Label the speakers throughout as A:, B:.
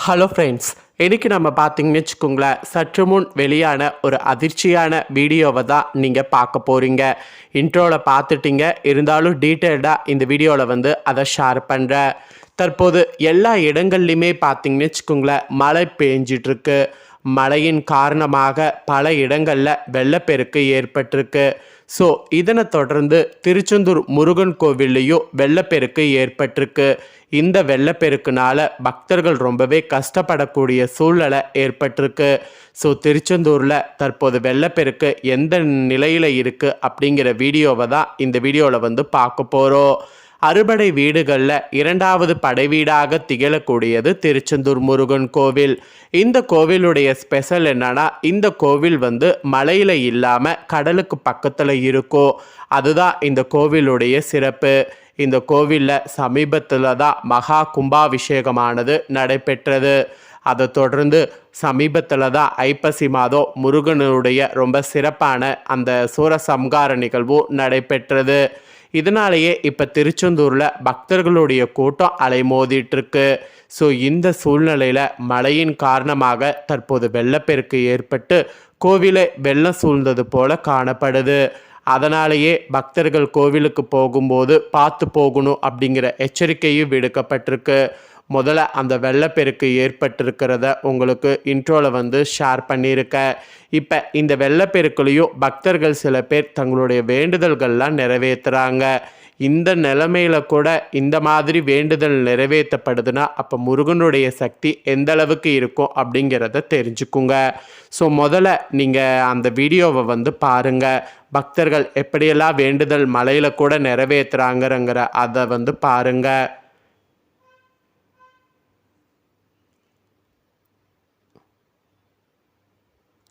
A: Hello friends, இன்றைக்கி நம்ம பார்த்தீங்கன்னு வச்சுக்கோங்களேன், சற்று முன் வெளியான ஒரு அதிர்ச்சியான வீடியோவை தான் நீங்கள் பார்க்க போகிறீங்க. இன்ட்ரோவில் பார்த்துட்டீங்க, இருந்தாலும் டீட்டெயில்டாக இந்த வீடியோவில் அதை ஷேர் பண்ணுறேன். தற்போது எல்லா இடங்கள்லையுமே பார்த்தீங்கன்னு வச்சுக்கோங்களேன், மழை பெஞ்சிட்ருக்கு. மழையின் காரணமாக பல இடங்களில் வெள்ளப்பெருக்கு ஏற்பட்டிருக்கு. ஸோ இதனை தொடர்ந்து திருச்செந்தூர் முருகன் கோவில்லையும் வெள்ளப்பெருக்கு ஏற்பட்டிருக்கு. இந்த வெள்ளப்பெருக்குனால பக்தர்கள் ரொம்பவே கஷ்டப்படக்கூடிய சூழ்நிலை ஏற்பட்டிருக்கு. ஸோ திருச்செந்தூரில் தற்போது வெள்ளப்பெருக்கு எந்த நிலையில் இருக்குது அப்படிங்கிற வீடியோவை தான் இந்த வீடியோவில் பார்க்க போகிறோம். அறுபடை வீடுகளில் இரண்டாவது படை வீடாக திகழக்கூடியது திருச்செந்தூர் முருகன் கோவில். இந்த கோவிலுடைய ஸ்பெஷல் என்னன்னா, இந்த கோவில் மலையில் இல்லாமல் கடலுக்கு பக்கத்தில் இருக்கும். அதுதான் இந்த கோவிலுடைய சிறப்பு. இந்த கோவிலில் சமீபத்தில் தான் மகா கும்பாபிஷேகமானது நடைபெற்றது. அதை தொடர்ந்து சமீபத்தில் தான் ஐப்பசி மாதம் முருகனுடைய ரொம்ப சிறப்பான அந்த சூரசம்ஹார நிகழ்வும் நடைபெற்றது. இதனாலேயே இப்போ திருச்செந்தூரில் பக்தர்களுடைய கூட்டம் அலைமோதிட்டுருக்கு. ஸோ இந்த சூழ்நிலையில் மழையின் காரணமாக தற்போது வெள்ளப்பெருக்கு ஏற்பட்டு கோவிலை வெள்ளம் சூழ்ந்தது போல காணப்படுது. அதனாலேயே பக்தர்கள் கோவிலுக்கு போகும்போது பார்த்து போகணும் அப்படிங்கிற எச்சரிக்கையும் விடுக்கப்பட்டிருக்கு. முதல்ல அந்த வெள்ளப்பெருக்கு ஏற்பட்டிருக்கிறத உங்களுக்கு இன்ட்ரோவில் ஷேர் பண்ணியிருக்கேன். இப்போ இந்த வெள்ளப்பெருக்குலையும் பக்தர்கள் சில பேர் தங்களுடைய வேண்டுதல்கள்லாம் நிறைவேற்றுறாங்க. இந்த நிலைமையில கூட இந்த மாதிரி வேண்டுதல் நிறைவேற்றப்படுதுன்னா அப்போ முருகனுடைய சக்தி எந்த அளவுக்கு இருக்கும் அப்படிங்கிறத தெரிஞ்சுக்குங்க. ஸோ முதல்ல நீங்கள் அந்த வீடியோவை பாருங்கள். பக்தர்கள் எப்படியெல்லாம் வேண்டுதல் மலையில் கூட நிறைவேற்றுறாங்கிறங்கிற அதை பாருங்கள்.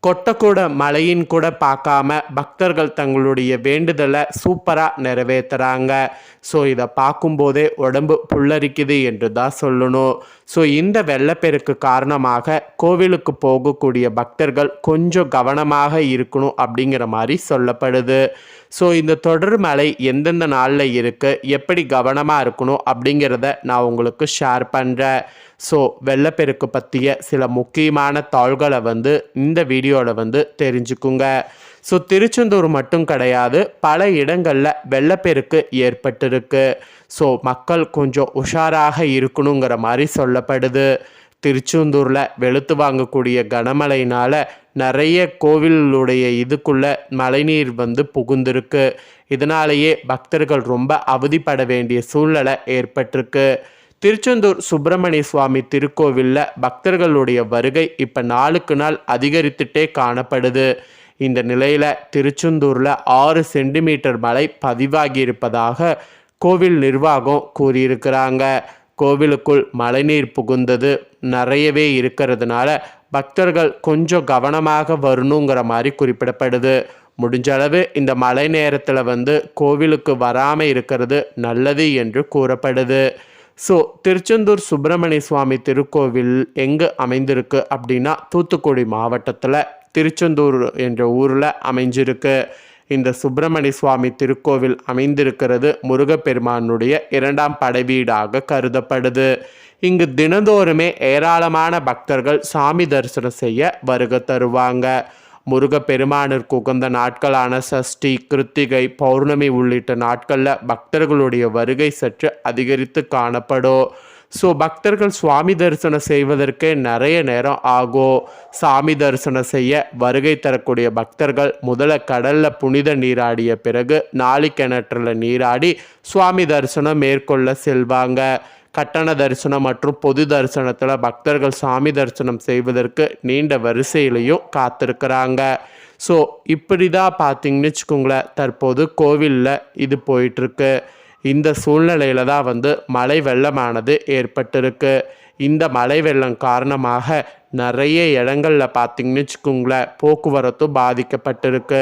A: கொட்டக்கூட மழையின் கூட பார்க்காம பக்தர்கள் தங்களுடைய வேண்டுதலை சூப்பராக நிறைவேற்றுறாங்க. ஸோ இதை பார்க்கும்போதே உடம்பு புல்லரிக்குது என்று தான் சொல்லணும். ஸோ இந்த வெள்ளப்பெருக்கு காரணமாக கோவிலுக்கு போகக்கூடிய பக்தர்கள் கொஞ்சம் கவனமாக இருக்கணும் அப்படிங்கிற மாதிரி சொல்லப்படுது. ஸோ இந்த தொடர் மழை எந்தெந்த நாளில் இருக்குது, எப்படி கவனமாக இருக்கணும் அப்படிங்கிறத நான் உங்களுக்கு ஷேர் பண்ணுறேன். ஸோ வெள்ளப்பெருக்கு பற்றிய சில முக்கியமான தாள்களை இந்த வீடியோவில் தெரிஞ்சுக்குங்க. ஸோ திருச்செந்தூர் மட்டும் கிடையாது, பல இடங்களில் வெள்ளப்பெருக்கு ஏற்பட்டிருக்கு. ஸோ மக்கள் கொஞ்சம் உஷாராக இருக்கணுங்கிற மாதிரி சொல்லப்படுது. திருச்செந்தூரில் வெளுத்து வாங்கக்கூடிய கனமழையினால் நிறைய கோவிலுடைய இதுக்குள்ளே மழைநீர் புகுந்திருக்கு. இதனாலேயே பக்தர்கள் ரொம்ப அவதிப்பட வேண்டிய சூழ்நிலை ஏற்பட்டிருக்கு. திருச்செந்தூர் சுப்பிரமணிய சுவாமி திருக்கோவிலில் பக்தர்களுடைய வருகை இப்போ நாளுக்கு நாள் அதிகரித்துட்டே காணப்படுது. இந்த நிலையில் திருச்செந்தூரில் 6 சென்டிமீட்டர் மழை பதிவாகி இருப்பதாக கோவில் நிர்வாகம் கூறியிருக்கிறாங்க. கோவிலுக்குள் மழைநீர் புகுந்தது நிறையவே இருக்கிறதுனால பக்தர்கள் கொஞ்சம் கவனமாக வரணுங்கிற மாதிரி குறிப்பிடப்படுது. முடிஞ்ச அளவு இந்த மழை நேரத்தில் கோவிலுக்கு வராமல் இருக்கிறது நல்லது என்று கூறப்படுது. ஸோ திருச்செந்தூர் சுப்பிரமணிய சுவாமி திருக்கோவில் எங்கே அமைந்திருக்கு அப்படின்னா, தூத்துக்குடி மாவட்டத்தில் திருச்செந்தூர் என்ற ஊரில் அமைஞ்சிருக்கு. இந்த சுப்பிரமணிய சுவாமி திருக்கோவில் அமைந்திருக்கிறது முருகப்பெருமானுடைய 2ஆம் படை வீடாக கருதப்படுது. இங்கு தினந்தோறுமே ஏராளமான பக்தர்கள் சாமி தரிசனம் செய்ய வருகை தருவாங்க. முருகப்பெருமானிற்கு உகந்த நாட்களான சஷ்டி, கிருத்திகை, பௌர்ணமி உள்ளிட்ட நாட்களில் பக்தர்களுடைய வருகை சற்று அதிகரித்து காணப்படும். ஸோ பக்தர்கள் சுவாமி தரிசனம் செய்வதற்கே நிறைய நேரம் ஆகும். சாமி தரிசனம் செய்ய வருகை தரக்கூடிய பக்தர்கள் முதல்ல கடலில் புனித நீராடிய பிறகு நாளிக்கிணற்றில் நீராடி சுவாமி தரிசனம் மேற்கொள்ள செல்வாங்க. கட்டண தரிசனம் மற்றும் பொது தரிசனத்தில் பக்தர்கள் சாமி தரிசனம் செய்வதற்கு நீண்ட வரிசையிலையும் காத்திருக்கிறாங்க. ஸோ இப்படி தான் பார்த்தீங்கன்னு வச்சுக்கோங்களேன், தற்போது கோவிலில் இது போயிட்டுருக்கு. இந்த சூழ்நிலையில் தான் மழை வெள்ளமானது ஏற்பட்டிருக்கு. இந்த மழை வெள்ளம் காரணமாக நிறைய இடங்களில் பார்த்தீங்கன்னு வச்சுக்கோங்களேன் போக்குவரத்தும் பாதிக்கப்பட்டிருக்கு.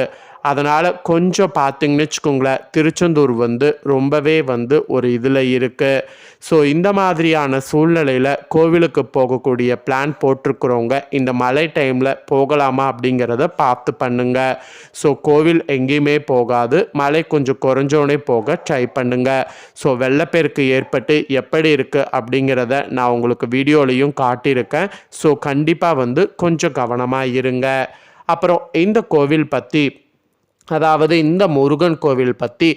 A: அதனால் கொஞ்சம் பார்த்தீங்கன்னு வச்சுக்கோங்களேன், திருச்செந்தூர் ரொம்பவே ஒரு இதில் இருக்குது. ஸோ இந்த மாதிரியான சூழ்நிலையில் கோவிலுக்கு போகக்கூடிய பிளான் போட்டிருக்கிறவங்க இந்த மழை டைமில் போகலாமா அப்படிங்கிறத பார்த்து பண்ணுங்க. ஸோ கோவில் எங்கேயுமே போகாது, மழை கொஞ்சம் குறைஞ்சோடனே போக ட்ரை பண்ணுங்க. ஸோ வெள்ளப்பெருக்கு ஏற்பட்டு எப்படி இருக்குது அப்படிங்கிறத நான் உங்களுக்கு வீடியோலையும் காட்டியிருக்கேன். ஸோ கண்டிப்பாக கொஞ்சம் கவனமாக இருங்க. அப்புறம் இந்த கோவில் பற்றி, அதாவது இந்த முருகன் கோவில் பற்றி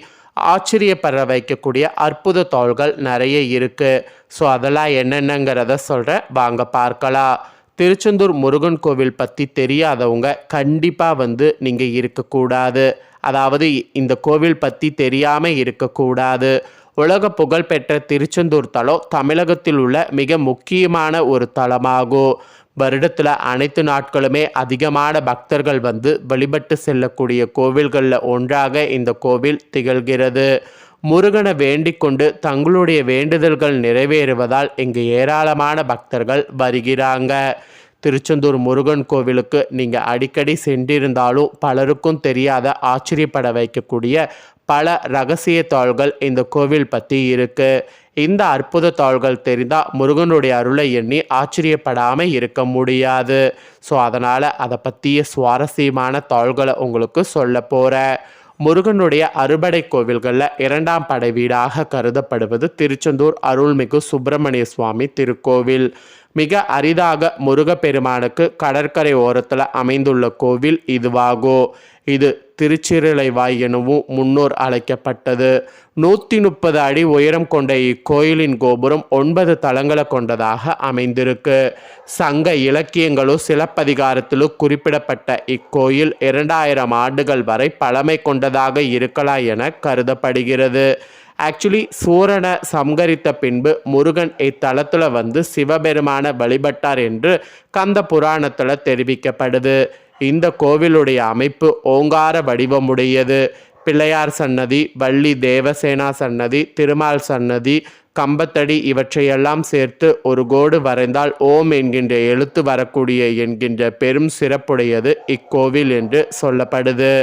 A: ஆச்சரியப்பட வைக்கக்கூடிய அற்புத தாள்கள் நிறைய இருக்குது. ஸோ அதெல்லாம் என்னென்னங்கிறத சொல்கிறேன், வாங்க பார்க்கலாம். திருச்செந்தூர் முருகன் கோவில் பற்றி தெரியாதவங்க கண்டிப்பாக நீங்கள் இருக்கக்கூடாது. அதாவது இந்த கோவில் பற்றி தெரியாமல் இருக்கக்கூடாது. உலக புகழ்பெற்ற திருச்செந்தூர் தலம் தமிழகத்தில் உள்ள மிக முக்கியமான ஒரு தலமாகும். வருடத்தில் அனைத்து நாட்களுமே அதிகமான பக்தர்கள் வழிபட்டு செல்லக்கூடிய கோவில்களில் ஒன்றாக இந்த கோவில் திகழ்கிறது. முருகனை வேண்டிக் கொண்டு தங்களுடைய வேண்டுதல்கள் நிறைவேறுவதால் இங்கு ஏராளமான பக்தர்கள் வருகிறாங்க. திருச்செந்தூர் முருகன் கோவிலுக்கு நீங்கள் அடிக்கடி சென்றிருந்தாலும் பலருக்கும் தெரியாத ஆச்சரியப்பட வைக்கக்கூடிய பல ரகசிய தாள்கள் இந்த கோவில் பற்றி இருக்குது. இந்த அற்புத தாள்கள் தெரிந்தால் முருகனுடைய அருளை எண்ணி ஆச்சரியப்படாமல் இருக்க முடியாது. ஸோ அதனால் அதை பற்றிய சுவாரஸ்யமான தாள்களை உங்களுக்கு சொல்ல போகிறேன். முருகனுடைய அறுபடை கோவில்களில் 2ஆம் படை வீடாக கருதப்படுவது திருச்செந்தூர் அருள்மிகு சுப்பிரமணிய சுவாமி திருக்கோவில். மிக அரிதாக முருகப்பெருமானுக்கு கடற்கரை ஓரத்தில் அமைந்துள்ள கோவில் இதுவாகும். இது திருச்சிறுலைவாய் எனவும் முன்னோர் அழைக்கப்பட்டது. 130 அடி உயரம் கொண்ட இக்கோயிலின் கோபுரம் 9 தளங்களை கொண்டதாக அமைந்திருக்கு. சங்க இலக்கியங்களும் சிலப்பதிகாரத்திலும் குறிப்பிடப்பட்ட இக்கோயில் 2000 ஆண்டுகள் வரை பழமை கொண்டதாக இருக்கலாம் என கருதப்படுகிறது. ஆக்சுவலி சூரனை சம்கரித்த பின்பு முருகன் இத்தலத்தில் சிவபெருமான வழிபட்டார் என்று கந்த புராணத்தில் தெரிவிக்கப்படுது. இந்த கோவிலுடைய அமைப்பு ஓங்கார வடிவமுடையது. பிள்ளையார் சன்னதி, வள்ளி தேவசேனா சன்னதி, திருமால் சன்னதி, கம்பத்தடி இவற்றையெல்லாம் சேர்த்து ஒரு கோடு வரைந்தால் ஓம் என்கின்ற எழுத்து வரக்கூடிய என்கின்ற பெரும் சிறப்புடையது இக்கோவில் என்று சொல்லப்படுது.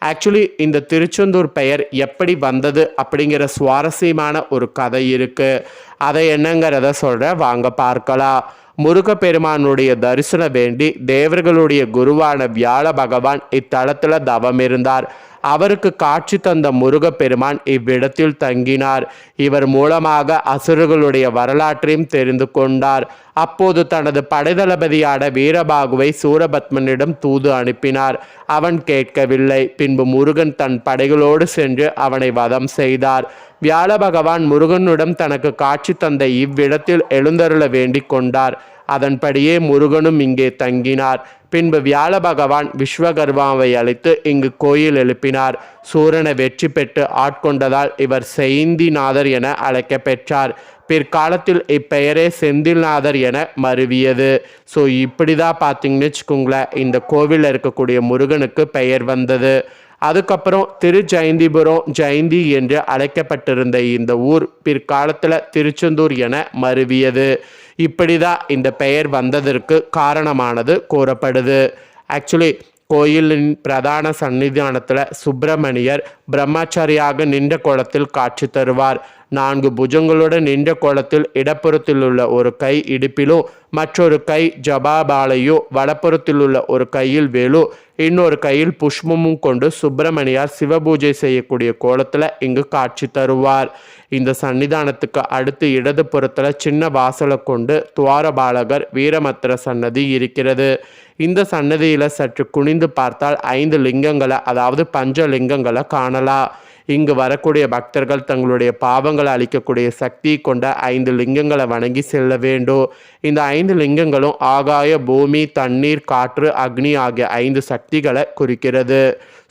A: ஆக்சுவலி இந்த திருச்செந்தூர் பெயர் எப்படி வந்தது அப்படிங்கிற சுவாரஸ்யமான ஒரு கதை இருக்குது. அதை என்னங்கிறத சொல்கிறேன், வாங்க பார்க்கலாம். முருகப்பெருமானுடைய தரிசனம் வேண்டி தேவர்களுடைய குருவான வியாழ பகவான் இத்தலத்தில் தவம் இருந்தார். அவருக்கு காட்சி தந்த முருகப்பெருமான் இவ்விடத்தில் தங்கினார். இவர் மூலமாக அசுரர்களுடைய வரலாற்றையும் தெரிந்து கொண்டார். அப்போது தனது படைதளபதியான வீரபாகுவை சூரபத்மனிடம் தூது அனுப்பினார். அவன் கேட்கவில்லை. பின்பு முருகன் தன் படைகளோடு சென்று அவனை வதம் செய்தார். வியாழ பகவான் முருகனுடன் தனக்கு காட்சி தந்த இவ்விடத்தில் எழுந்தருள வேண்டிக் கொண்டார். அதன்படியே முருகனும் இங்கே தங்கினார். பின்பு வியாழ பகவான் விஸ்வகர்மாவை அழைத்து இங்கு கோயில் எழுப்பினார். சூரனை வெற்றி பெற்று ஆட்கொண்டதால் இவர் செந்திநாதர் என அழைக்க பெற்றார். பிற்காலத்தில் இப்பெயரே செந்தில்நாதர் என மருவியது. ஸோ இப்படி தான் பார்த்தீங்கன்னு வச்சுக்கோங்களேன், இந்த கோவிலில் இருக்கக்கூடிய முருகனுக்கு பெயர் வந்தது. அதுக்கப்புறம் திருஜெயந்திபுரம் ஜெயந்தி என்று அழைக்கப்பட்டிருந்த இந்த ஊர் பிற்காலத்தில் திருச்செந்தூர் என மருவியது. இப்படி தான் இந்த பெயர் வந்ததற்கு காரணமானது கூறப்படுது. ஆக்சுவலி கோயிலின் பிரதான சன்னிதானத்தில் சுப்பிரமணியர் பிரம்மச்சாரியாக நின்ற கோலத்தில் காட்சி தருவார். 4 புஜங்களுடன் நின்ற கோலத்தில் இடப்புறத்தில் உள்ள ஒரு கை இடுப்பிலும் மற்றொரு கை ஜபாபாலையோ, வலப்புறத்தில் உள்ள ஒரு கையில் வேலு, இன்னொரு கையில் புஷ்பமும் கொண்டு சுப்பிரமணியார் சிவபூஜை செய்யக்கூடிய கோலத்தில் இங்கு காட்சி தருவார். இந்த சன்னிதானத்துக்கு அடுத்து இடது புறத்தில் சின்ன வாசலை கொண்டு துவாரபாலகர் வீரமத்திர சன்னதி இருக்கிறது. இந்த சன்னதியில் சற்று குனிந்து பார்த்தால் 5 லிங்கங்களை, அதாவது பஞ்சலிங்கங்களை காணலாம். இங்கு வரக்கூடிய பக்தர்கள் தங்களுடைய பாவங்களை அளிக்கக்கூடிய சக்தி கொண்ட 5 லிங்கங்களை வணங்கி செல்ல வேண்டும். இந்த 5 லிங்கங்களும் ஆகாய, பூமி, தண்ணீர், காற்று, அக்னி ஆகிய 5 சக்திகளை குறிக்கிறது.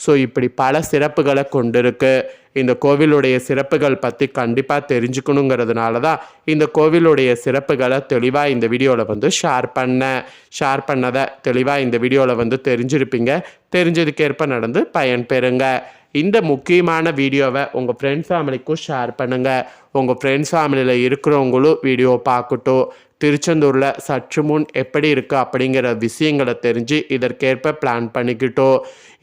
A: ஸோ இப்படி பல சிறப்புகளை கொண்டிருக்கு. இந்த கோவிலுடைய சிறப்புகள் பற்றி கண்டிப்பாக தெரிஞ்சுக்கணுங்கிறதுனால தான் இந்த கோவிலுடைய சிறப்புகளை தெளிவாக இந்த வீடியோவில் ஷேர் பண்ணதை தெளிவாக இந்த வீடியோவில் தெரிஞ்சிருப்பீங்க. தெரிஞ்சதுக்கேற்ப நடந்து பயன்பெறுங்க. இந்த முக்கியமான வீடியோவை உங்கள் ஃப்ரெண்ட்ஸ் ஃபேமிலிக்கும் ஷேர் பண்ணுங்கள். உங்கள் ஃப்ரெண்ட்ஸ் ஃபேமிலியில் இருக்கிறவங்களும் வீடியோ பார்க்கட்டும். திருச்செந்தூரில் சற்று முன் எப்படி இருக்குது அப்படிங்கிற விஷயங்களை தெரிஞ்சு இதற்கேற்ப பிளான் பண்ணிக்கிட்டோம்.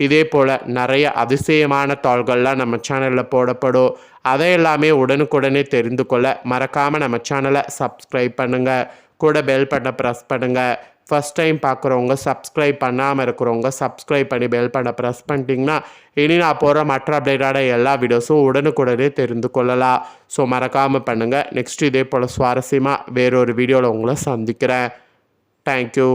A: இதே போல் நிறைய அதிசயமான தாள்கள்லாம் நம்ம சேனலில் போடப்படும். அதை எல்லாமே உடனுக்குடனே தெரிந்து கொள்ள மறக்காமல் நம்ம சேனலை சப்ஸ்கிரைப் பண்ணுங்கள். கூட பெல் பட்டனை ப்ரெஸ் பண்ணுங்கள். ஃபஸ்ட் டைம் பார்க்குறவங்க, சப்ஸ்கிரைப் பண்ணாமல் இருக்கிறவங்க சப்ஸ்கிரைப் பண்ணி பெல் பட்டனை ப்ரெஸ் பண்ணிட்டீங்கன்னா இனி நான் போகிற மற்ற அப்டேட்டான எல்லா வீடியோஸும் உடனுக்குடனே தெரிந்து கொள்ளலாம். ஸோ மறக்காமல் பண்ணுங்கள். நெக்ஸ்ட் இதே போல் சுவாரஸ்யமாக வேறொரு வீடியோவில் உங்களை சந்திக்கிறேன். தேங்க்யூ.